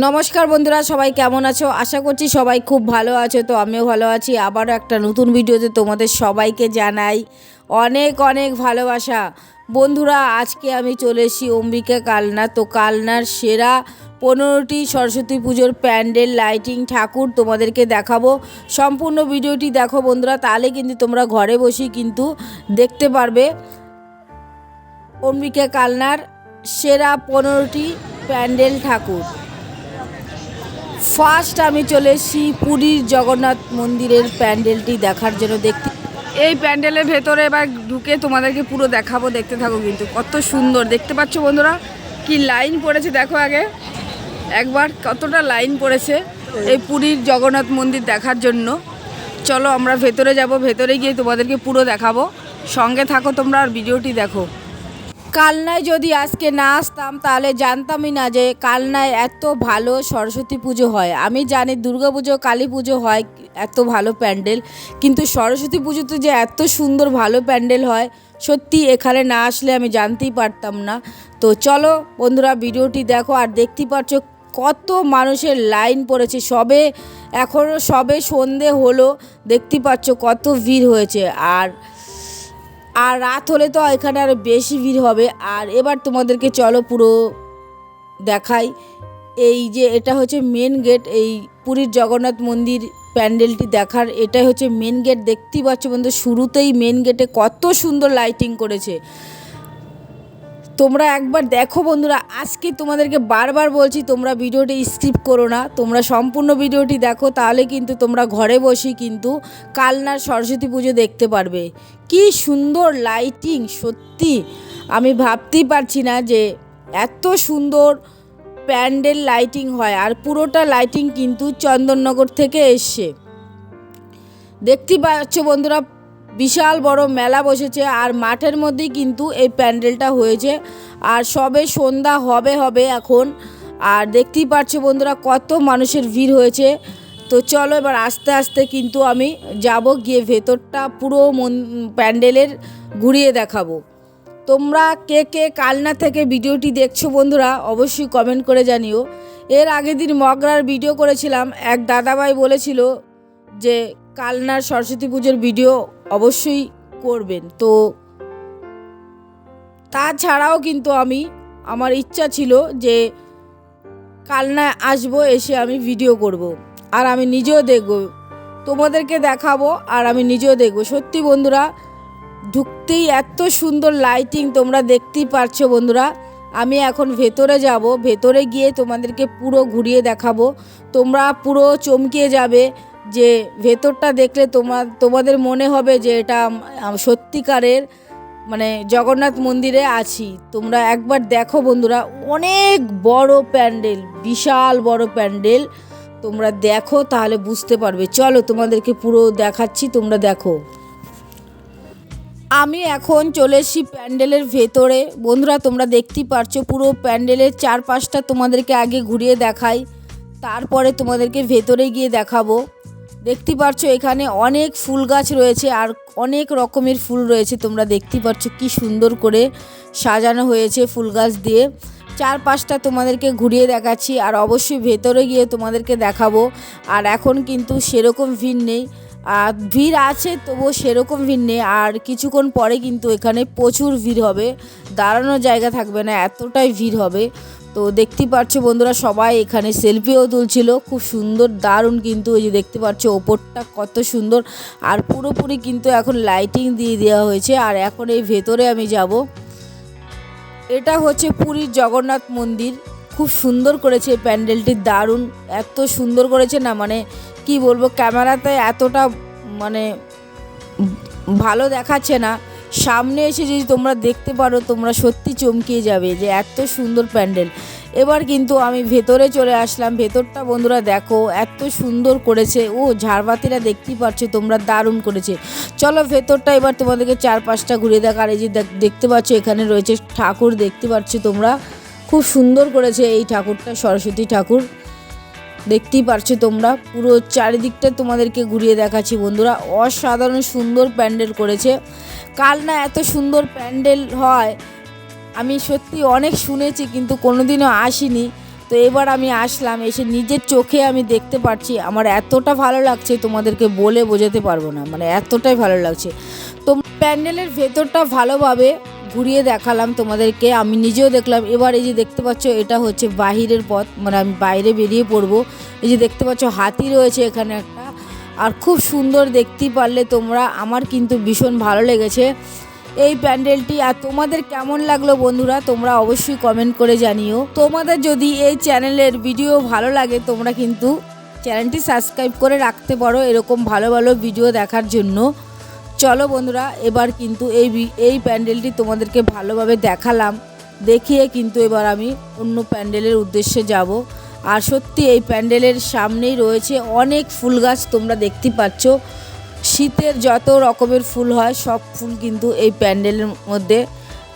নমস্কার বন্ধুরা, সবাই কেমন আছো? আশা করছি সবাই খুব ভালো আছো। তো আমিও ভালো আছি। আবারও একটা নতুন ভিডিওতে তোমাদের সবাইকে জানাই অনেক অনেক ভালোবাসা। বন্ধুরা, আজকে আমি চলে এসেছি অম্বিকা কালনা। তো কালনার সেরা 15টি সরস্বতী পুজোর প্যান্ডেল, লাইটিং, ঠাকুর তোমাদেরকে দেখাবো। সম্পূর্ণ ভিডিওটি দেখো বন্ধুরা, তাহলে কিন্তু তোমরা ঘরে বসেই কিন্তু দেখতে পারবে অম্বিকা কালনার সেরা 15টি প্যান্ডেল, ঠাকুর। ফার্স্ট আমি চলে এসেছি পুরীর জগন্নাথ মন্দিরের প্যান্ডেলটি দেখার জন্য। এই প্যান্ডেলের ভেতরে এবার ঢুকে তোমাদেরকে পুরো দেখাবো, দেখতে থাকো। কিন্তু কত সুন্দর দেখতে পাচ্ছ বন্ধুরা, কি লাইন পড়েছে দেখো। আগে একবার কতটা লাইন পড়েছে এই পুরীর জগন্নাথ মন্দির দেখার জন্য। চলো আমরা ভেতরে যাব, ভেতরে গিয়ে তোমাদেরকে পুরো দেখাবো। সঙ্গে থাকো তোমরা আর ভিডিওটি দেখো। কালনায় যদি আজকে না আসতাম তাহলে জানতামই না যে কালনায় এত ভালো সরস্বতী পুজো হয়। আমি জানি দুর্গা পুজো, কালী পুজো হয় এত ভালো প্যান্ডেল, কিন্তু সরস্বতী পুজোতে যে এত সুন্দর ভালো প্যান্ডেল হয়, সত্যি এখানে না আসলে আমি জানতেই পারতাম না। তো চলো বন্ধুরা ভিডিওটি দেখো। আর দেখতেই পাচ্ছ কত মানুষের লাইন পড়েছে। এখনও সবে সন্ধে হলো, দেখতেই পাচ্ছ কত ভিড় হয়েছে। আর রাত হলে তো এখানে আরও বেশি ভিড় হবে। আর এবার তোমাদেরকে চলো পুরো দেখাই। এই যে এটা হচ্ছে মেন গেট, এই পুরীর জগন্নাথ মন্দির প্যান্ডেলটি দেখার এটাই হচ্ছে মেন গেট। দেখতেই পাচ্ছ বন্ধু, শুরুতেই মেন গেটে কত সুন্দর লাইটিং করেছে। তোমরা একবার দেখো বন্ধুরা। আজকে তোমাদেরকে বারবার বলছি তোমরা ভিডিওটি স্কিপ করো না, তোমরা সম্পূর্ণ ভিডিওটি দেখো, তাহলে কিন্তু তোমরা ঘরে বসেই কিন্তু কালনার সরস্বতী পুজো দেখতে পারবে। কি সুন্দর লাইটিং, সত্যি আমি ভাবতেই পারছি না যে এত সুন্দর প্যান্ডেল লাইটিং হয়। আর পুরোটা লাইটিং কিন্তু চন্দননগর থেকে এসছে। দেখতেই পাচ্ছ বন্ধুরা, বিশাল বড় মেলা বসেছে আর মাঠের মধ্যেই কিন্তু এই প্যান্ডেলটা হয়েছে। আর সবে সন্ধ্যা হবে এখন। আর দেখতেই পাচ্ছ বন্ধুরা কত মানুষের ভিড় হয়েছে। তো চলো এবার আস্তে আস্তে কিন্তু আমি যাব, গিয়ে ভেতরটা পুরো প্যান্ডেলের ঘুরিয়ে দেখাবো। তোমরা কে কে কালনা থেকে ভিডিওটি দেখছো বন্ধুরা অবশ্যই কমেন্ট করে জানিও। এর আগের দিন মগরার ভিডিও করেছিলাম, এক দাদাভাই বলেছিল যে কালনার সরস্বতী পুজোর ভিডিও অবশ্যই করবেন। তো তাছাড়াও কিন্তু আমার ইচ্ছা ছিল যে কালনায় আসবো, এসে আমি ভিডিও করব। আর আমি নিজেও দেখব, তোমাদেরকে দেখাবো আর আমি নিজেও দেখব। সত্যি বন্ধুরা, ঢুকতেই এত সুন্দর লাইটিং তোমরা দেখতেই পারছো বন্ধুরা। আমি এখন ভেতরে যাব, ভেতরে গিয়ে তোমাদেরকে পুরো ঘুরিয়ে দেখাবো। তোমরা পুরো চমকে যাবে যে ভেতরটা দেখলে তোমাদের মনে হবে যে এটা সত্যিকারের মানে জগন্নাথ মন্দিরে আছি। তোমরা একবার দেখো বন্ধুরা, অনেক বড় প্যান্ডেল, বিশাল বড় প্যান্ডেল। তোমরা দেখো তাহলে বুঝতে পারবে। চলো তোমাদেরকে পুরো দেখাচ্ছি, তোমরা দেখো। আমি এখন চলে এসেছি প্যান্ডেলের ভেতরে বন্ধুরা। তোমরা দেখতেই পারছো পুরো প্যান্ডেলের চারপাশটা তোমাদেরকে আগে ঘুরিয়ে দেখাই, তারপরে তোমাদেরকে ভেতরে গিয়ে দেখাবো। দেখতে পাচ্ছ এখানে অনেক ফুল গাছ রয়েছে আর অনেক রকমের ফুল রয়েছে। তোমরা দেখতে পাচ্ছ কি সুন্দর করে সাজানো হয়েছে ফুল গাছ দিয়ে। চারপাশটা তোমাদেরকে ঘুরিয়ে দেখাচ্ছি আর অবশ্যই ভেতরে গিয়ে তোমাদেরকে দেখাবো। আর এখন কিন্তু সেরকম ভিড় নেই, আর ভিড় আছে তবুও সেরকম ভিড় নেই। আর কিছুক্ষণ পরে কিন্তু এখানে প্রচুর ভিড় হবে, দাঁড়ানোর জায়গা থাকবে না, এতটাই ভিড় হবে। তো দেখতেই পাচ্ছ বন্ধুরা, সবাই এখানে সেলফিও তুলছিল, খুব সুন্দর দারুণ। কিন্তু ওই যে দেখতে পাচ্ছ ওপরটা কত সুন্দর। আর পুরোপুরি কিন্তু এখন লাইটিং দিয়ে দেওয়া হয়েছে। আর এখন এই ভেতরে আমি যাব। এটা হচ্ছে পুরীর জগন্নাথ মন্দির, খুব সুন্দর করেছে প্যান্ডেলটি, দারুণ। এত সুন্দর করেছে না, মানে কি বলবো, ক্যামেরাতে এতটা মানে ভালো দেখাচ্ছে না, সামনে এসে যদি তোমরা দেখতে পারো তোমরা সত্যি চমকিয়ে যাবে যে এত সুন্দর প্যান্ডেল। এবার কিন্তু আমি ভেতরে চলে আসলাম। ভেতরটা বন্ধুরা দেখো এত সুন্দর করেছে। ঝাড়বাতিরা দেখতেই পাচ্ছ তোমরা, দারুণ করেছে। চলো ভেতরটা এবার তোমাদেরকে চারপাশটা ঘুরিয়ে দেখ। আর এই যে দেখতে পাচ্ছ এখানে রয়েছে ঠাকুর, দেখতে পাচ্ছ তোমরা, খুব সুন্দর করেছে এই ঠাকুরটা, সরস্বতী ঠাকুর। দেখতেই পারছো তোমরা, পুরো চারিদিকটা তোমাদেরকে ঘুরিয়ে দেখাচ্ছি বন্ধুরা। অসাধারণ সুন্দর প্যান্ডেল করেছে। কালনা এত সুন্দর প্যান্ডেল হয় আমি সত্যি অনেক শুনেছি, কিন্তু কোনোদিনও আসিনি। তো এবার আমি আসলাম, এসে নিজের চোখে আমি দেখতে পাচ্ছি, আমার এতটা ভালো লাগছে তোমাদেরকে বলে বোঝাতে পারবো না, মানে এতটাই ভালো লাগছে। তো প্যান্ডেলের ভেতরটা ভালোভাবে ঘুরিয়ে দেখালাম তোমাদেরকে, আমি নিজেও দেখলাম। এবার এই যে দেখতে পাচ্ছ এটা হচ্ছে বাহিরের পথ, মানে আমি বাইরে বেরিয়ে পড়বো। এই যে দেখতে পাচ্ছ হাতি রয়েছে এখানে একটা, আর খুব সুন্দর দেখতেই পারলে তোমরা। আমার কিন্তু ভীষণ ভালো লেগেছে এই প্যান্ডেলটি। আর তোমাদের কেমন লাগলো বন্ধুরা তোমরা অবশ্যই কমেন্ট করে জানিও। তোমাদের যদি এই চ্যানেলের ভিডিও ভালো লাগে তোমরা কিন্তু চ্যানেলটি সাবস্ক্রাইব করে রাখতে পারো এরকম ভালো ভালো ভিডিও দেখার জন্য। চলো বন্ধুরা, এবার কিন্তু এই প্যান্ডেলটি তোমাদেরকে ভালোভাবে দেখালাম, দেখিয়ে কিন্তু এবার আমি অন্য প্যান্ডেলের উদ্দেশ্যে যাব। আর সত্যি এই প্যান্ডেলের সামনেই রয়েছে অনেক ফুল গাছ, তোমরা দেখতে পাচ্ছ। শীতের যত রকমের ফুল হয় সব ফুল কিন্তু এই প্যান্ডেলের মধ্যে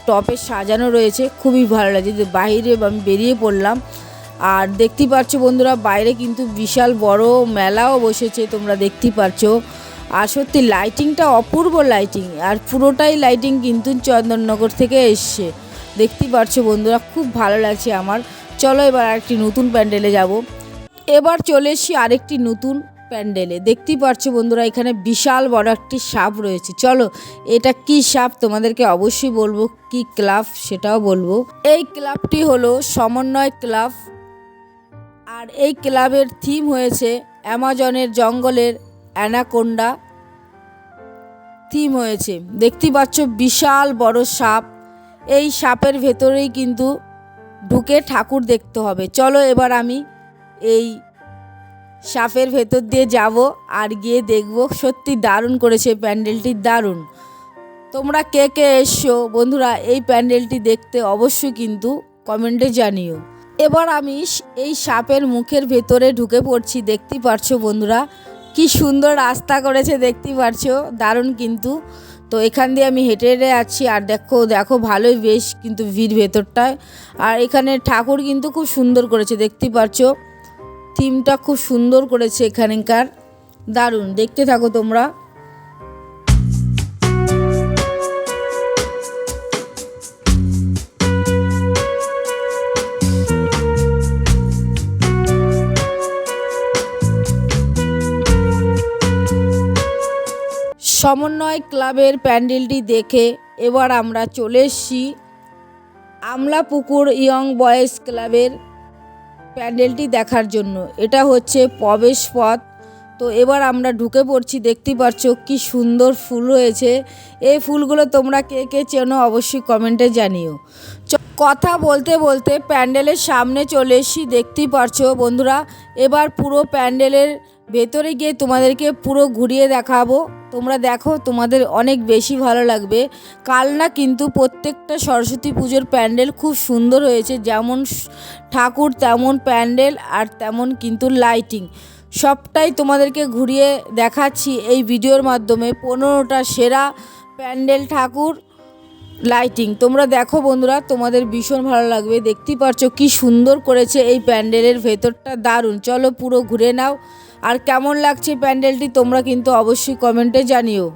টপে সাজানো রয়েছে, খুবই ভালো লাগে। যে বাইরে আমি বেরিয়ে পড়লাম, আর দেখতেই পাচ্ছ বন্ধুরা বাইরে কিন্তু বিশাল বড় মেলাও বসেছে, তোমরা দেখতেই পাচ্ছ। আর সত্যি লাইটিংটা অপূর্ব লাইটিং, আর পুরোটাই লাইটিং কিন্তু চন্দননগর থেকে এসছে, দেখতেই পাচ্ছ বন্ধুরা, খুব ভালো লাগছে আমার। চলো এবার আরেকটি নতুন প্যান্ডেলে যাব। এবার চলে এসছি আরেকটি নতুন প্যান্ডেলে, দেখতেই পাচ্ছ বন্ধুরা এখানে বিশাল বড় একটি সাপ রয়েছে। চলো এটা কি সাপ তোমাদেরকে অবশ্যই বলবো, কি ক্লাব সেটাও বলবো। এই ক্লাবটি হলো সমন্বয় ক্লাব, আর এই ক্লাবের থিম হয়েছে অ্যামাজনের জঙ্গলের অ্যানাকোন্ডা থিম হয়েছে। দেখতেই পাচ্ছ বিশাল বড় সাপ, এই সাপের ভেতরেই কিন্তু ঢুকে ঠাকুর দেখতে হবে। চলো এবার আমি এই সাপের ভেতর দিয়ে যাব আর গিয়ে দেখব। সত্যি দারুণ করেছে প্যান্ডেলটি, দারুণ। তোমরা কে কে এসছো বন্ধুরা এই প্যান্ডেলটি দেখতে অবশ্যই কিন্তু কমেন্টে জানিও। এবার আমি এই সাপের মুখের ভেতরে ঢুকে পড়ছি, দেখতেই পারছো বন্ধুরা কি সুন্দর রাস্তা করেছে, দেখতেই পারছো দারুণ কিন্তু। তো এখান দিয়ে আমি হেঁটে হেঁটে যাচ্ছি, আর দেখো ভালোই বেশ কিন্তু ভিড় ভেতরটায়। আর এখানে ঠাকুর কিন্তু খুব সুন্দর করেছে, দেখতেই পারছো থিমটা খুব সুন্দর করেছে এখানকার, দারুণ। দেখতে থাকো তোমরা। সমন্বয় ক্লাবের প্যান্ডেলটি দেখে এবার আমরা চলে এসেছি আমলাপুকুর ইয়ং বয়েজ ক্লাবের প্যান্ডেলটি দেখার জন্য। এটা হচ্ছে প্রবেশ পথ। তো এবার আমরা ঢুকে পড়ছি, দেখতেই পাচ্ছ কি সুন্দর ফুল রয়েছে। এই ফুলগুলো তোমরা কে কে চেনো অবশ্যই কমেন্টে জানিও। কথা বলতে বলতে প্যান্ডেলের সামনে চলে এসেছি, দেখতেই পারছো বন্ধুরা। এবার পুরো প্যান্ডেলের ভেতরে গিয়ে তোমাদেরকে পুরো ঘুরিয়ে দেখাবো। তোমরা দেখো, তোমাদের অনেক বেশি ভালো লাগবে। কাল না কিন্তু প্রত্যেকটা সরস্বতী পুজোর প্যান্ডেল খুব সুন্দর হয়েছে, যেমন ঠাকুর তেমন প্যান্ডেল, আর তেমন কিন্তু লাইটিং সবটাই তোমাদেরকে ঘুরিয়ে দেখাচ্ছি এই ভিডিওর মাধ্যমে। 15টা সেরা প্যান্ডেল, ঠাকুর, লাইটিং তোমরা দেখো বন্ধুরা, তোমাদের ভীষণ ভালো লাগবে। দেখতেই পাচ্ছ কি সুন্দর করেছে এই প্যান্ডেলের ভেতরটা, দারুণ। চলো পুরো ঘুরে নাও, আর কেমন লাগছে প্যান্ডেলটি তোমরা কিন্তু অবশ্যই কমেন্টে জানিও।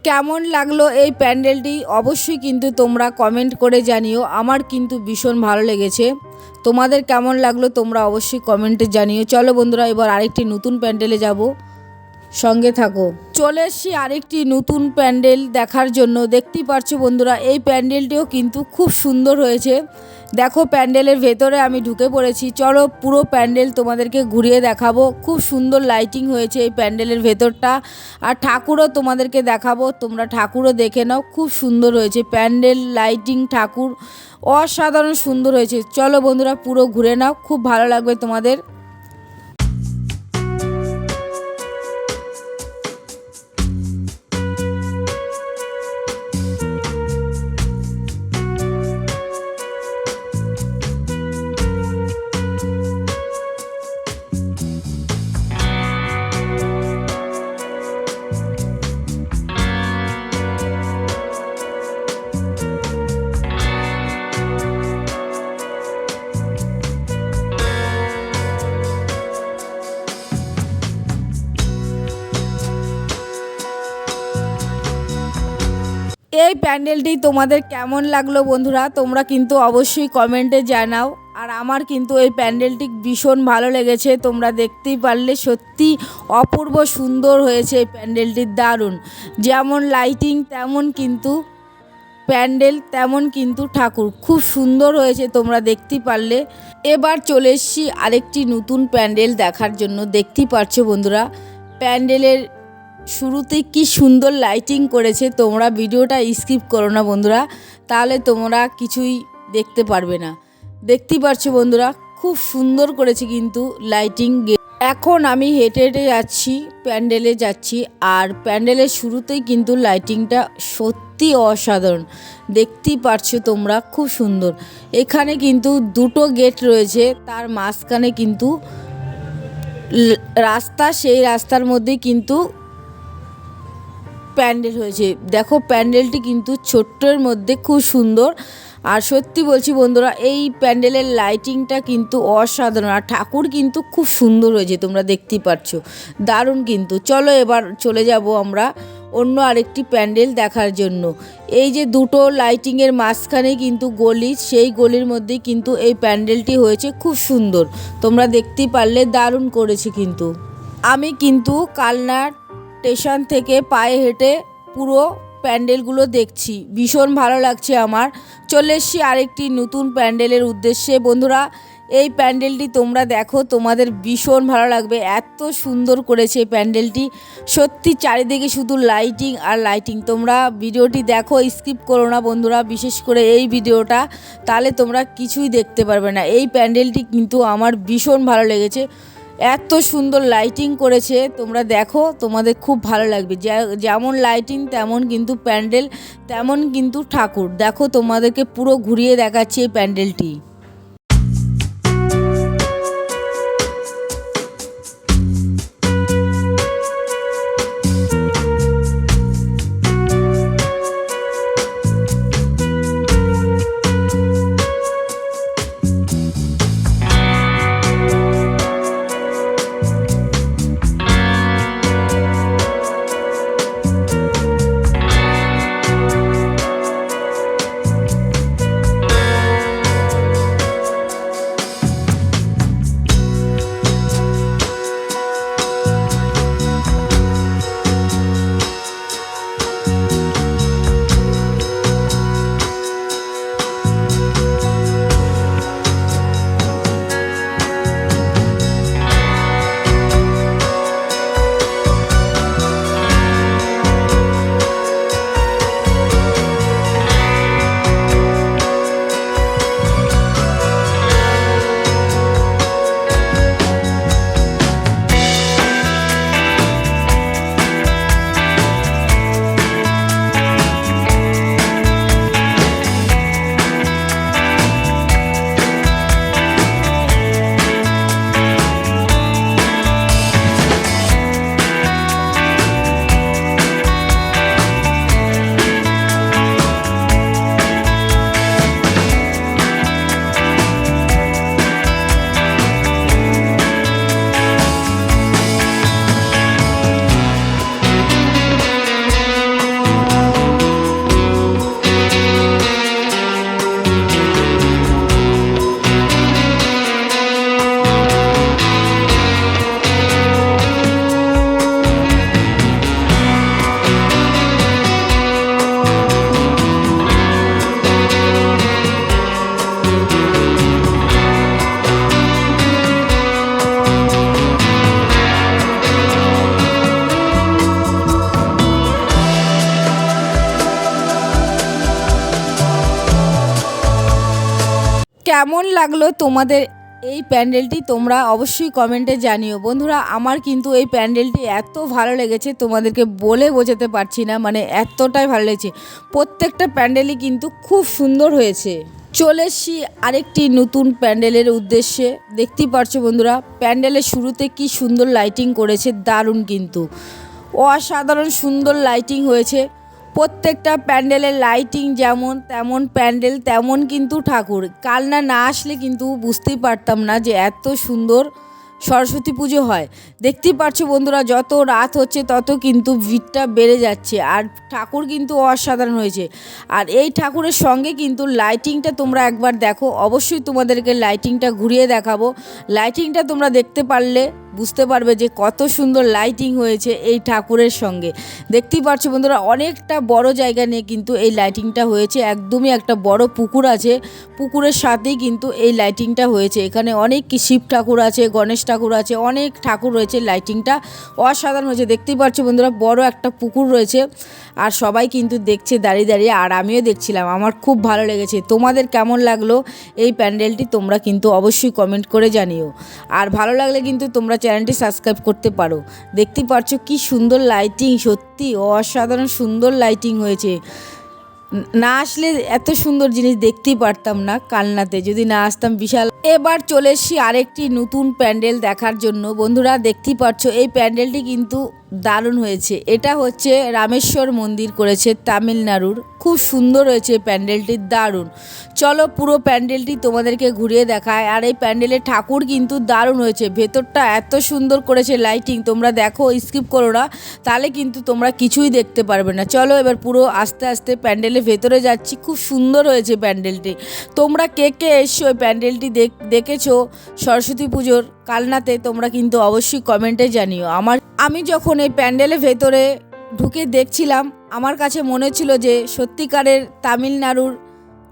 কেমন লাগলো এই প্যান্ডেলটি অবশ্যই কিন্তু তোমরা কমেন্ট করে জানিও। আমার কিন্তু ভীষণ ভালো লেগেছে, তোমাদের কেমন লাগলো তোমরা অবশ্যই কমেন্টে জানিও। চলো বন্ধুরা এবার আরেকটি নতুন প্যান্ডেলে যাব, সঙ্গে থাকো। চলে এসেছি আরেকটি নতুন প্যান্ডেল দেখার জন্য। দেখতেই পাচ্ছো বন্ধুরা এই প্যান্ডেলটিও কিন্তু খুব সুন্দর হয়েছে। দেখো প্যান্ডেলের ভেতরে আমি ঢুকে পড়েছি, চলো পুরো প্যান্ডেল তোমাদেরকে ঘুরিয়ে দেখাবো। খুব সুন্দর লাইটিং হয়েছে এই প্যান্ডেলের ভেতরটা, আর ঠাকুরও তোমাদেরকে দেখাবো, তোমরা ঠাকুরও দেখে নাও। খুব সুন্দর হয়েছে প্যান্ডেল, লাইটিং, ঠাকুর অসাধারণ সুন্দর হয়েছে। চলো বন্ধুরা পুরো ঘুরে নাও, খুব ভালো লাগবে তোমাদের। এই প্যান্ডেলটি তোমাদের কেমন লাগলো বন্ধুরা, তোমরা কিন্তু অবশ্যই কমেন্টে জানাও। আর আমার কিন্তু এই প্যান্ডেলটি ভীষণ ভালো লেগেছে, তোমরা দেখতেই পারলে সত্যি অপূর্ব সুন্দর হয়েছে এই প্যান্ডেলটির, দারুণ। যেমন লাইটিং তেমন কিন্তু প্যান্ডেল, তেমন কিন্তু ঠাকুর, খুব সুন্দর হয়েছে, তোমরা দেখতেই পারলে। এবার চলে এসেছি আরেকটি নতুন প্যান্ডেল দেখার জন্য। দেখতেই পাচ্ছ বন্ধুরা প্যান্ডেলের শুরুতে কি সুন্দর লাইটিং করেছে। তোমরা ভিডিওটা স্কিপ করো না বন্ধুরা, তাহলে তোমরা কিছুই দেখতে পারবে না। দেখতেই পাচ্ছ বন্ধুরা খুব সুন্দর করেছে কিন্তু লাইটিং। এখন আমি হেঁটে হেঁটে যাচ্ছি, প্যান্ডেলে যাচ্ছি, আর প্যান্ডেলের শুরুতেই কিন্তু লাইটিংটা সত্যি অসাধারণ। দেখতেই পারছো তোমরা খুব সুন্দর। এখানে কিন্তু দুটো গেট রয়েছে, তার মাঝখানে কিন্তু রাস্তা, সেই রাস্তার মধ্যে কিন্তু প্যান্ডেল হয়েছে। দেখো প্যান্ডেলটি কিন্তু ছোট্টের মধ্যে খুব সুন্দর। আর সত্যি বলছি বন্ধুরা এই প্যান্ডেলের লাইটিংটা কিন্তু অসাধারণ, আর ঠাকুর কিন্তু খুব সুন্দর হয়েছে, তোমরা দেখতেই পাচ্ছ, দারুণ কিন্তু। চলো এবার চলে যাব আমরা অন্য আরেকটি প্যান্ডেল দেখার জন্য। এই যে দুটো লাইটিংয়ের মাঝখানে কিন্তু গলি, সেই গলির মধ্যেই কিন্তু এই প্যান্ডেলটি হয়েছে, খুব সুন্দর, তোমরা দেখতেই পারলে, দারুণ করেছে কিন্তু। আমি কিন্তু কালনা স্টেশন থেকে পায়ে হেঁটে পুরো প্যান্ডেলগুলো দেখছি, ভীষণ ভালো লাগছে আমার। চলে এসছি আরেকটি নতুন প্যান্ডেলের উদ্দেশ্যে বন্ধুরা। এই প্যান্ডেলটি তোমরা দেখো, তোমাদের ভীষণ ভালো লাগবে, এত সুন্দর করেছে প্যান্ডেলটি, সত্যি চারিদিকে শুধু লাইটিং আর লাইটিং। তোমরা ভিডিওটি দেখো, স্কিপ করো না বন্ধুরা, বিশেষ করে এই ভিডিওটা, তাহলে তোমরা কিছুই দেখতে পারবে না। এই প্যান্ডেলটি কিন্তু আমার ভীষণ ভালো লেগেছে, এত সুন্দর লাইটিং করেছে, তোমরা দেখো, তোমাদের খুব ভালো লাগবে। যেমন লাইটিং তেমন কিন্তু প্যান্ডেল, তেমন কিন্তু ঠাকুর। দেখো তোমাদেরকে পুরো ঘুরিয়ে দেখাচ্ছি এই প্যান্ডেলটি। কেমন লাগলো তোমাদের এই প্যান্ডেলটি, তোমরা অবশ্যই কমেন্টে জানিও বন্ধুরা। আমার কিন্তু এই প্যান্ডেলটি এত ভালো লেগেছে, তোমাদেরকে বলে বোঝাতে পারছি না, মানে এতটাই ভালো লেগেছে। প্রত্যেকটা প্যান্ডেলই কিন্তু খুব সুন্দর হয়েছে। চলে এসছি আরেকটি নতুন প্যান্ডেলের উদ্দেশ্যে। দেখতেই পারছো বন্ধুরা প্যান্ডেলের শুরুতে কি সুন্দর লাইটিং করেছে, দারুণ কিন্তু, অসাধারণ সুন্দর লাইটিং হয়েছে। প্রত্যেকটা প্যান্ডেলের লাইটিং যেমন, তেমন প্যান্ডেল, তেমন কিন্তু ঠাকুর। কালনা না আসলে কিন্তু বুঝতেই পারতাম না যে এত সুন্দর সরস্বতী পুজো হয়। দেখতেই পাচ্ছো বন্ধুরা, যত রাত হচ্ছে তত কিন্তু ভিড়টা বেড়ে যাচ্ছে, আর ঠাকুর কিন্তু অসাধারণ হয়েছে। আর এই ঠাকুরের সঙ্গে কিন্তু লাইটিংটা তোমরা একবার দেখো, অবশ্যই তোমাদেরকে লাইটিংটা ঘুরিয়ে দেখাবো। লাইটিংটা তোমরা দেখতে পারলে বুঝতে পারবে যে কত সুন্দর লাইটিং হয়েছে এই ঠাকুরের সঙ্গে। দেখতেই পাচ্ছ বন্ধুরা, অনেকটা বড় জায়গা নিয়ে কিন্তু এই লাইটিংটা হয়েছে। একদমই একটা বড় পুকুর আছে, পুকুরের সাথেই কিন্তু এই লাইটিংটা হয়েছে। এখানে অনেক শিব ঠাকুর আছে, গণেশ ঠাকুর আছে, অনেক ঠাকুর রয়েছে। লাইটিংটা অসাধারণ হয়েছে। দেখতেই পাচ্ছ বন্ধুরা, বড় একটা পুকুর রয়েছে, আর সবাই কিন্তু দেখছে দাঁড়িয়ে দাঁড়িয়ে, আর আমিও দেখছিলাম। আমার খুব ভালো লেগেছে। তোমাদের কেমন লাগলো এই প্যান্ডেলটি তোমরা কিন্তু অবশ্যই কমেন্ট করে জানিও। আর ভালো লাগলে কিন্তু তোমরা চ্যানেলটি সাবস্ক্রাইব করতে পারো। দেখতেই পাচ্ছ কি সুন্দর লাইটিং, সত্যি অসাধারণ সুন্দর লাইটিং হয়েছে। না আসলে এত সুন্দর জিনিস দেখতেই পারতাম না কালনাতে, যদি না আসতাম। বিশাল। এবার চলে এসেছি আরেকটি নতুন প্যান্ডেল দেখার জন্য। বন্ধুরা দেখতেই পাচ্ছ এই প্যান্ডেলটি কিন্তু দারুণ হয়েছে। এটা হচ্ছে রামেশ্বর মন্দির করেছে তামিলনাড়ুর। খুব সুন্দর হয়েছে প্যান্ডেলটি, দারুণ। চলো পুরো প্যান্ডেলটি তোমাদেরকে ঘুরিয়ে দেখায়। আর এই প্যান্ডেলের ঠাকুর কিন্তু দারুণ হয়েছে। ভেতরটা এত সুন্দর করেছে লাইটিং, তোমরা দেখো, স্কিপ করো না, তাহলে কিন্তু তোমরা কিছুই দেখতে পারবে না। চলো এবার পুরো আস্তে আস্তে প্যান্ডেলের ভেতরে যাচ্ছি। খুব সুন্দর হয়েছে প্যান্ডেলটি। তোমরা কে কে এসছো ওই প্যান্ডেলটি দেখেছো সরস্বতী পুজোর কালনাতে, তোমরা কিন্তু অবশ্যই কমেন্টে জানিও। আমি যখন এই প্যান্ডেলের ভেতরে ঢুকে দেখছিলাম, আমার কাছে মনে ছিল যে সত্যিকারের তামিলনাড়ুর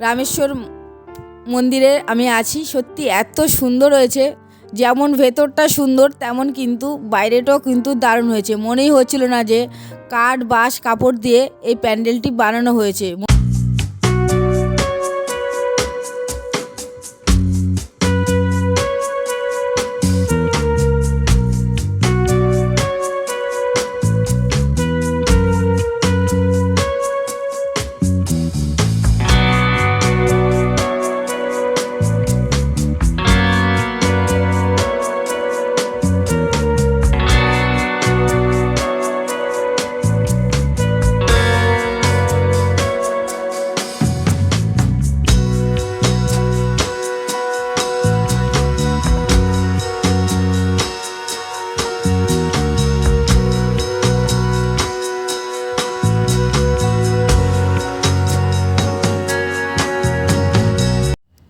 রামেশ্বর মন্দিরে আমি আছি। সত্যি এত সুন্দর হয়েছে, যেমন ভেতরটা সুন্দর তেমন কিন্তু বাইরেটাও কিন্তু দারুণ হয়েছে। মনেই হচ্ছিল না যে কাঠ বাঁশ কাপড় দিয়ে এই প্যান্ডেলটি বানানো হয়েছে।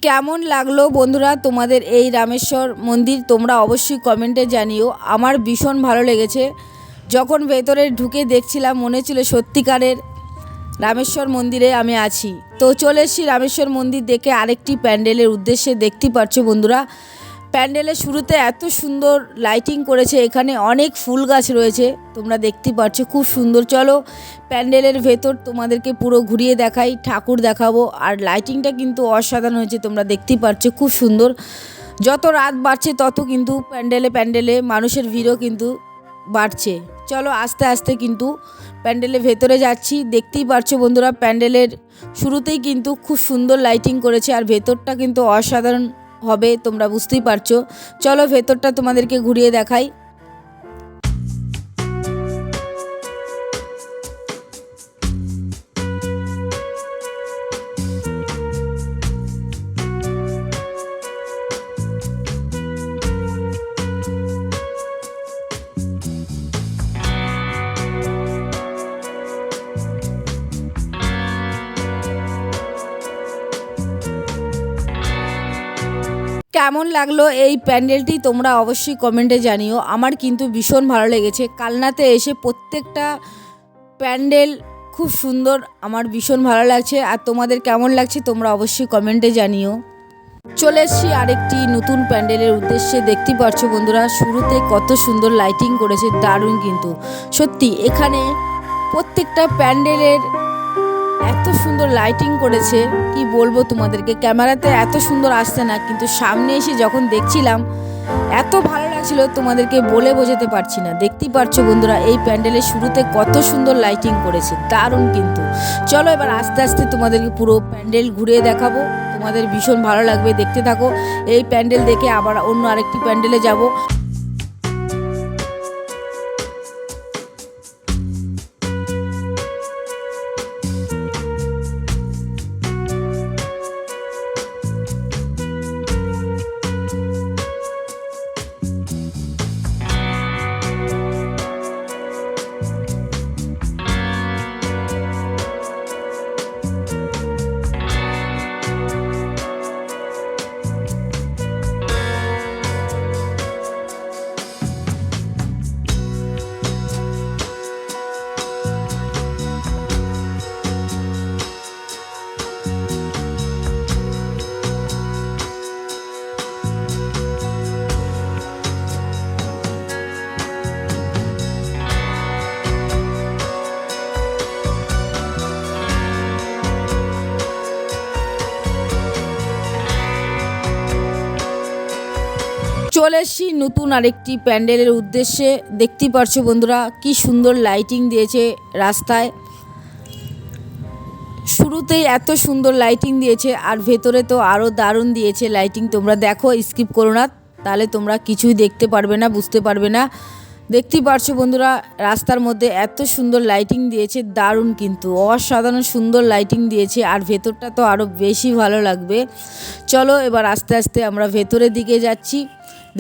কেমন লাগলো বন্ধুরা তোমাদের এই রামেশ্বর মন্দির, তোমরা অবশ্যই কমেন্টে জানিও। আমার ভীষণ ভালো লেগেছে। যখন ভেতরে ঢুকে দেখছিলাম মনে ছিল সত্যিকারের রামেশ্বর মন্দিরে আমি আছি। তো চলে এসেছি রামেশ্বর মন্দির দেখে আরেকটি প্যান্ডেলের উদ্দেশ্যে। দেখতেই পাচ্ছ বন্ধুরা, প্যান্ডেলের শুরুতে এত সুন্দর লাইটিং করেছে। এখানে অনেক ফুল গাছ রয়েছে, তোমরা দেখতেই পাচ্ছ, খুব সুন্দর। চলো প্যান্ডেলের ভেতর তোমাদেরকে পুরো ঘুরিয়ে দেখাই, ঠাকুর দেখাবো। আর লাইটিংটা কিন্তু অসাধারণ হয়েছে, তোমরা দেখতেই পাচ্ছ, খুব সুন্দর। যত রাত বাড়ছে তত কিন্তু প্যান্ডেলে মানুষের ভিড়ও কিন্তু বাড়ছে। চলো আস্তে আস্তে কিন্তু প্যান্ডেলের ভেতরে যাচ্ছি। দেখতেই পাচ্ছ বন্ধুরা, প্যান্ডেলের শুরুতেই কিন্তু খুব সুন্দর লাইটিং করেছে, আর ভেতরটা কিন্তু অসাধারণ হবে, তোমরা বুঝতেই পারছো। চলো ভেতরটা তোমাদেরকে ঘুরিয়ে দেখাই। কেমন লাগলো এই প্যান্ডেলটি তোমরা অবশ্যই কমেন্টে জানিও। আমার কিন্তু ভীষণ ভালো লেগেছে। কালনাতে এসে প্রত্যেকটা প্যান্ডেল খুব সুন্দর, আমার ভীষণ ভালো লাগছে। আর তোমাদের কেমন লাগছে তোমরা অবশ্যই কমেন্টে জানিও। চলে এসেছি আরেকটি নতুন প্যান্ডেলের উদ্দেশ্যে। দেখতেই পাচ্ছ বন্ধুরা, শুরুতে কত সুন্দর লাইটিং করেছে, দারুণ কিন্তু সত্যি। এখানে প্রত্যেকটা প্যান্ডেলের এত সুন্দর লাইটিং করেছে, কি বলবো তোমাদেরকে। ক্যামেরাতে এত সুন্দর আসছে না, কিন্তু সামনে এসে যখন দেখছিলাম এত ভালো লাগছিল, তোমাদেরকে বলে বোঝাতে পারছি না। দেখতেই পাচ্ছ বন্ধুরা, এই প্যান্ডেলের শুরুতে কত সুন্দর লাইটিং করেছে, দারুণ কিন্তু। চলো এবার আস্তে আস্তে তোমাদেরকে পুরো প্যান্ডেল ঘুরিয়ে দেখাবো, তোমাদের ভীষণ ভালো লাগবে, দেখতে থাকো। এই প্যান্ডেল দেখে আবার অন্য আরেকটি প্যান্ডেলে যাব। চলে এসেছি নতুন আরেকটি প্যান্ডেলের উদ্দেশ্যে। দেখতেই পারছো বন্ধুরা কি সুন্দর লাইটিং দিয়েছে রাস্তায়। শুরুতেই এত সুন্দর লাইটিং দিয়েছে আর ভেতরে তো আরও দারুণ দিয়েছে লাইটিং। তোমরা দেখো, স্কিপ করো না, তাহলে তোমরা কিছুই দেখতে পারবে না, বুঝতে পারবে না। দেখতেই পারছো বন্ধুরা রাস্তার মধ্যে এত সুন্দর লাইটিং দিয়েছে, দারুণ কিন্তু অসাধারণ সুন্দর লাইটিং দিয়েছে। আর ভেতরটা তো আরও বেশি ভালো লাগবে। চলো এবার আস্তে আস্তে আমরা ভেতরের দিকে যাচ্ছি।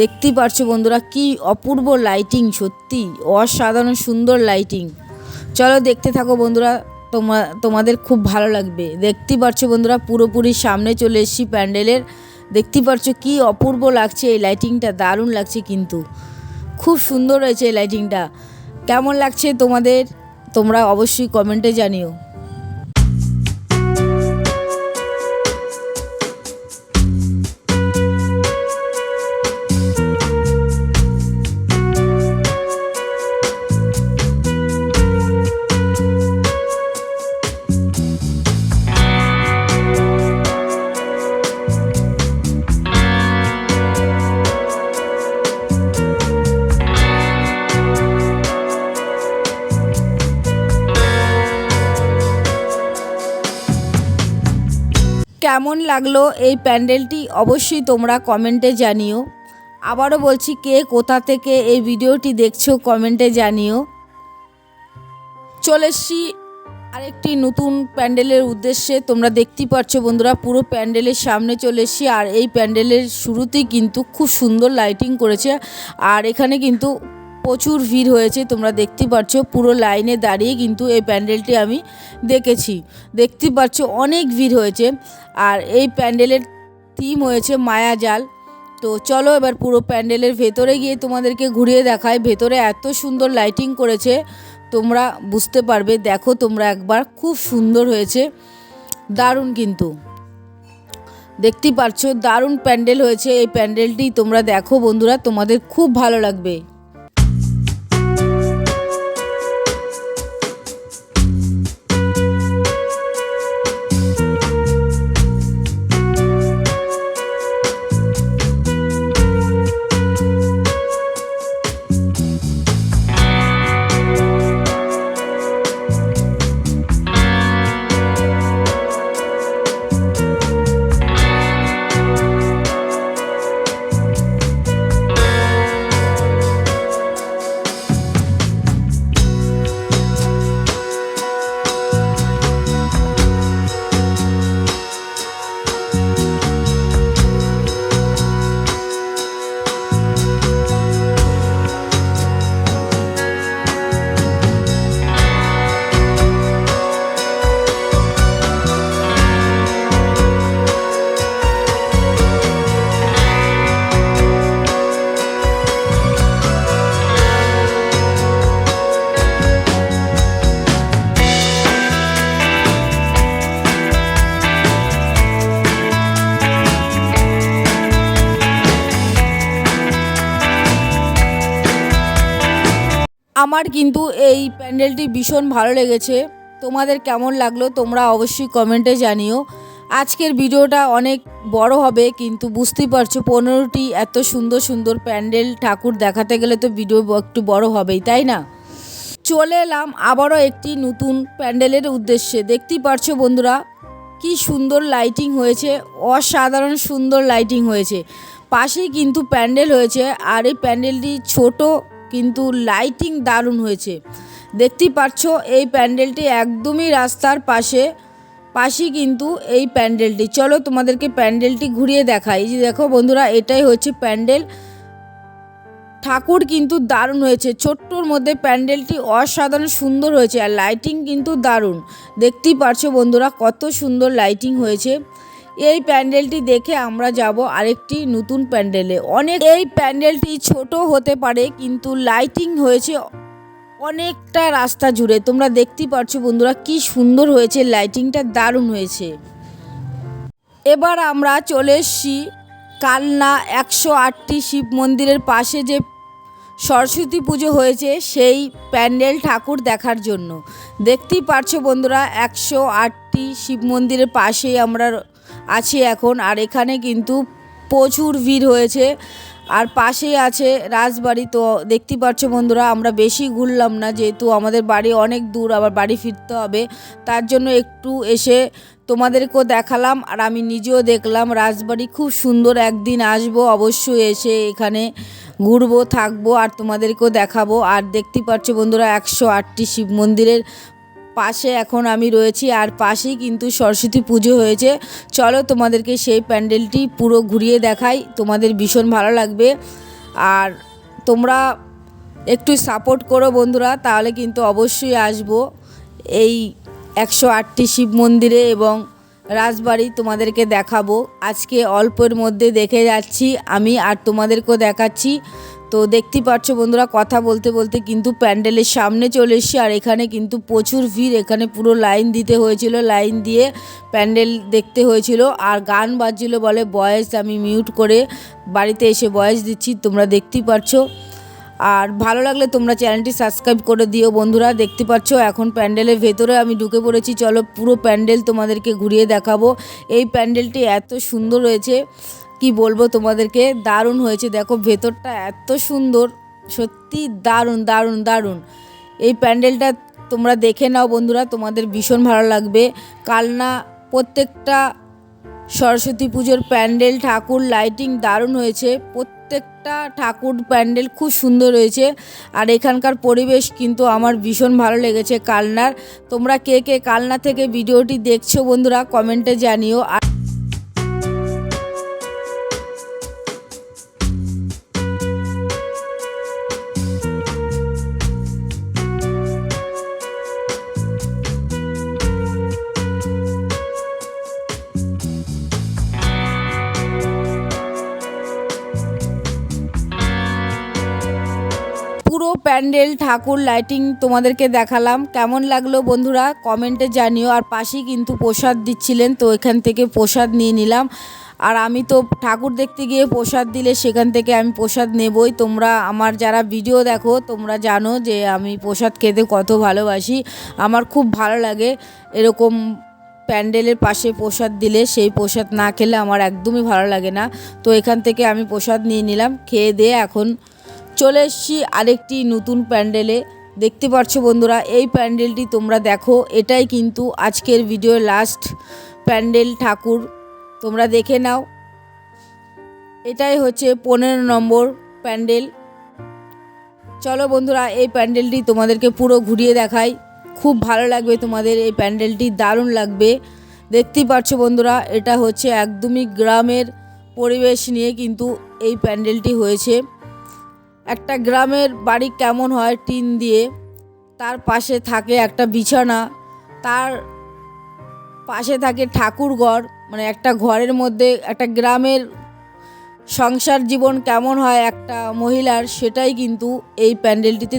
দেখতেই পারছো বন্ধুরা কি অপূর্ব লাইটিং, সত্যি অসাধারণ সুন্দর লাইটিং। চলো দেখতে থাকো বন্ধুরা, তোমাদের খুব ভালো লাগবে। দেখতেই পারছো বন্ধুরা পুরোপুরি সামনে চলে এসেছি প্যান্ডেলের। দেখতেই পারছো কি অপূর্ব লাগছে এই লাইটিংটা, দারুণ লাগছে কিন্তু, খুব সুন্দর হয়েছে এই লাইটিংটা। কেমন লাগছে তোমাদের তোমরা অবশ্যই কমেন্টে জানিও। কেমন লাগলো এই প্যান্ডেলটি অবশ্যই তোমরা কমেন্টে জানিও। আবারও বলছি, কে কোথা থেকে এই ভিডিওটি দেখছো কমেন্টে জানিও। চলে এসছি আরেকটি নতুন প্যান্ডেলের উদ্দেশ্যে। তোমরা দেখতেই পাচ্ছ বন্ধুরা পুরো প্যান্ডেলের সামনে চলে এসছি। আর এই প্যান্ডেলের শুরুতেই কিন্তু খুব সুন্দর লাইটিং করেছে। আর এখানে কিন্তু প্রচুর ভিড় হয়েছে, তোমরা দেখতে পাচ্ছ পুরো লাইনে দাঁড়িয়ে কিন্তু এই প্যান্ডেলটি আমি দেখেছি। দেখতে পাচ্ছ অনেক ভিড় হয়েছে। আর এই প্যান্ডেলের থিম হয়েছে মায়াজাল। তো চলো এবার পুরো প্যান্ডেলের ভেতরে গিয়ে তোমাদেরকে ঘুরিয়ে দেখাই। ভেতরে এত সুন্দর লাইটিং করেছে তোমরা বুঝতে পারবে। দেখো তোমরা একবার, খুব সুন্দর হয়েছে, দারুণ কিন্তু। দেখতেই পাচ্ছ দারুণ প্যান্ডেল হয়েছে। এই প্যান্ডেলটি তোমরা দেখো বন্ধুরা, তোমাদের খুব ভালো লাগবে। আমার কিন্তু এই প্যান্ডেলটি ভীষণ ভালো লেগেছে। তোমাদের কেমন লাগলো তোমরা অবশ্যই কমেন্টে জানিও। আজকের ভিডিওটা অনেক বড় হবে, কিন্তু বুঝতেই পারছো 15টি এত সুন্দর সুন্দর প্যান্ডেল ঠাকুর দেখাতে গেলে তো ভিডিও একটু বড় হবেই, তাই না? চলে এলাম আবারও একটি নতুন প্যান্ডেলের উদ্দেশ্যে। দেখতেই পারছো বন্ধুরা কি সুন্দর লাইটিং হয়েছে, অসাধারণ সুন্দর লাইটিং হয়েছে। পাশেই কিন্তু প্যান্ডেল হয়েছে। আর এই প্যান্ডেলটি ছোট কিন্তু লাইটিং দারুণ হয়েছে। দেখতেই পাচ্ছ এই প্যান্ডেলটি একদমই রাস্তার পাশেই কিন্তু এই প্যান্ডেলটি। চলো তোমাদেরকে প্যান্ডেলটি ঘুরিয়ে দেখাই। যে দেখো বন্ধুরা, এটাই হচ্ছে প্যান্ডেল। ঠাকুর কিন্তু দারুণ হয়েছে, ছোট্টর মধ্যে প্যান্ডেলটি অসাধারণ সুন্দর হয়েছে। আর লাইটিং কিন্তু দারুণ। দেখতেই পারছো বন্ধুরা কত সুন্দর লাইটিং হয়েছে। এই প্যান্ডেলটি দেখে আমরা যাব আরেকটি নতুন প্যান্ডেলে। এই প্যান্ডেলটি ছোট হতে পারে কিন্তু লাইটিং হয়েছে অনেকটা রাস্তা জুড়ে। তোমরা দেখতেই পাচ্ছ বন্ধুরা কি সুন্দর হয়েছে, লাইটিংটা দারুণ হয়েছে। এবার আমরা চলে এসেছি কালনা 108টি শিব মন্দিরের পাশে যে সরস্বতী পুজো হয়েছে সেই প্যান্ডেল ঠাকুর দেখার জন্য। দেখতেই পাচ্ছ বন্ধুরা 108টি শিব মন্দিরের পাশেই আমরা আছি এখন। আর এখানে কিন্তু প্রচুর ভিড় হয়েছে। আর পাশেই আছে রাজবাড়ি। তো দেখতে পাচ্ছ বন্ধুরা, আমরা বেশি ঘুরলাম না, যেহেতু আমাদের বাড়ি অনেক দূর, আবার বাড়ি ফিরতে হবে, তার জন্য একটু এসে তোমাদেরকেও দেখালাম আর আমি নিজেও দেখলাম রাজবাড়ি। খুব সুন্দর, একদিন আসবো অবশ্যই, এসে এখানে ঘুরবো, থাকবো আর তোমাদেরকেও দেখাবো। আর দেখতে পাচ্ছ বন্ধুরা, 108টি শিব মন্দিরের পাশে এখন আমি রয়েছি, আর পাশেই কিন্তু সরস্বতী পুজো হয়েছে। চলো তোমাদেরকে সেই প্যান্ডেলটি পুরো ঘুরিয়ে দেখাই, তোমাদের ভীষণ ভালো লাগবে। আর তোমরা একটু সাপোর্ট করো বন্ধুরা, তাহলে কিন্তু অবশ্যই আসবো এই 108টি শিব মন্দিরে এবং রাজবাড়ি তোমাদেরকে দেখাবো। আজকে অল্পের মধ্যে দেখে যাচ্ছি আমি আর তোমাদেরকেও দেখাচ্ছি। তো দেখতেই পাচ্ছ বন্ধুরা, কথা বলতে বলতে কিন্তু প্যান্ডেলের সামনে চলে এসেছি, আর এখানে কিন্তু প্রচুর ভিড়। এখানে পুরো লাইন দিতে হয়েছিল, লাইন দিয়ে প্যান্ডেল দেখতে হয়েছিল। আর গান বাজছিল বলে ভয়েস আমি মিউট করে বাড়িতে এসে ভয়েস দিচ্ছি, তোমরা দেখতেই পাচ্ছ। আর ভালো লাগলে তোমরা চ্যানেলটি সাবস্ক্রাইব করে দিও বন্ধুরা। দেখতে পাচ্ছ এখন প্যান্ডেলের ভেতরে আমি ঢুকে পড়েছি। চলো পুরো প্যান্ডেল তোমাদেরকে ঘুরিয়ে দেখাবো। এই প্যান্ডেলটি এত সুন্দর হয়েছে, কি বলবো তোমাদেরকে, দারুণ হয়েছে। দেখো ভেতরটা এত সুন্দর, সত্যি দারুণ দারুণ দারুণ। এই প্যান্ডেলটা তোমরা দেখে নাও বন্ধুরা, তোমাদের ভীষণ ভালো লাগবে। কালনা প্রত্যেকটা সরস্বতী পুজোর প্যান্ডেল, ঠাকুর, লাইটিং দারুণ হয়েছে। প্রত্যেকটা ঠাকুর প্যান্ডেল খুব সুন্দর হয়েছে। আর এখানকার পরিবেশ কিন্তু আমার ভীষণ ভালো লেগেছে কালনার। তোমরা কে কে কালনা থেকে ভিডিওটি দেখছো বন্ধুরা, কমেন্টে জানিও। আর পুরো প্যান্ডেল, ঠাকুর, লাইটিং তোমাদেরকে দেখালাম। কেমন লাগলো বন্ধুরা কমেন্টে জানিও। আর পাশেই কিন্তু প্রসাদ দিচ্ছিলেন, তো এখান থেকে প্রসাদ নিয়ে নিলাম। আর আমি তো ঠাকুর দেখতে গিয়ে প্রসাদ দিলে সেখান থেকে আমি প্রসাদ নেবই। তোমরা আমার যারা ভিডিও দেখো তোমরা জানো যে আমি প্রসাদ খেতে কত ভালোবাসি। আমার খুব ভালো লাগে এরকম প্যান্ডেলের পাশে প্রসাদ দিলে, সেই প্রসাদ না খেলে আমার একদমই ভালো লাগে না। তো এখান থেকে আমি প্রসাদ নিয়ে নিলাম, খেয়ে দিয়ে এখন চলে এসেছি আরেকটি নতুন প্যান্ডেলে। দেখতে পাচ্ছ বন্ধুরা, এই প্যান্ডেলটি তোমরা দেখো, এটাই কিন্তু আজকের ভিডিও লাস্ট প্যান্ডেল ঠাকুর, তোমরা দেখে নাও। এটাই হচ্ছে 15 নম্বর প্যান্ডেল। চলো বন্ধুরা, এই প্যান্ডেলটি তোমাদেরকে পুরো ঘুরিয়ে দেখাই, খুব ভালো লাগবে তোমাদের। এই প্যান্ডেলটি দারুণ লাগবে। দেখতেই পাচ্ছ বন্ধুরা, এটা হচ্ছে একদমই গ্রামের পরিবেশ নিয়ে কিন্তু এই প্যান্ডেলটি হয়েছে। একটা গ্রামের বাড়ি কেমন হয়, টিন দিয়ে, তার পাশে থাকে একটা বিছানা, তার পাশে থাকে ঠাকুরঘর, মানে একটা ঘরের মধ্যে একটা গ্রামের সংসার জীবন কেমন হয় একটা মহিলার, সেটাই কিন্তু এই প্যান্ডেলটিতে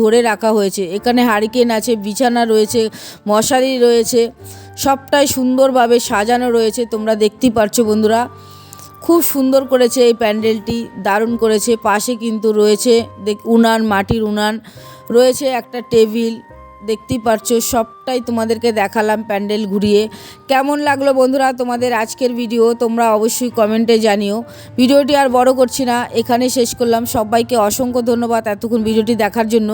ধরে রাখা হয়েছে। এখানে হারিকেন আছে, বিছানা রয়েছে, মশারি রয়েছে, সবটাই সুন্দরভাবে সাজানো রয়েছে। তোমরা দেখতেই পাচ্ছ বন্ধুরা, খুব সুন্দর করেছে এই প্যান্ডেলটি, দারুণ করেছে। পাশে কিন্তু রয়েছে উনান, মাটির উনান রয়েছে, একটা টেবিল, দেখতেই পাচ্ছ। সবটাই তোমাদেরকে দেখালাম প্যান্ডেল ঘুরিয়ে। কেমন লাগলো বন্ধুরা তোমাদের আজকের ভিডিও, তোমরা অবশ্যই কমেন্টে জানিও। ভিডিওটি আর বড় করছি না, এখানে শেষ করলাম। সবাইকে অসংখ্য ধন্যবাদ এতক্ষণ ভিডিওটি দেখার জন্য।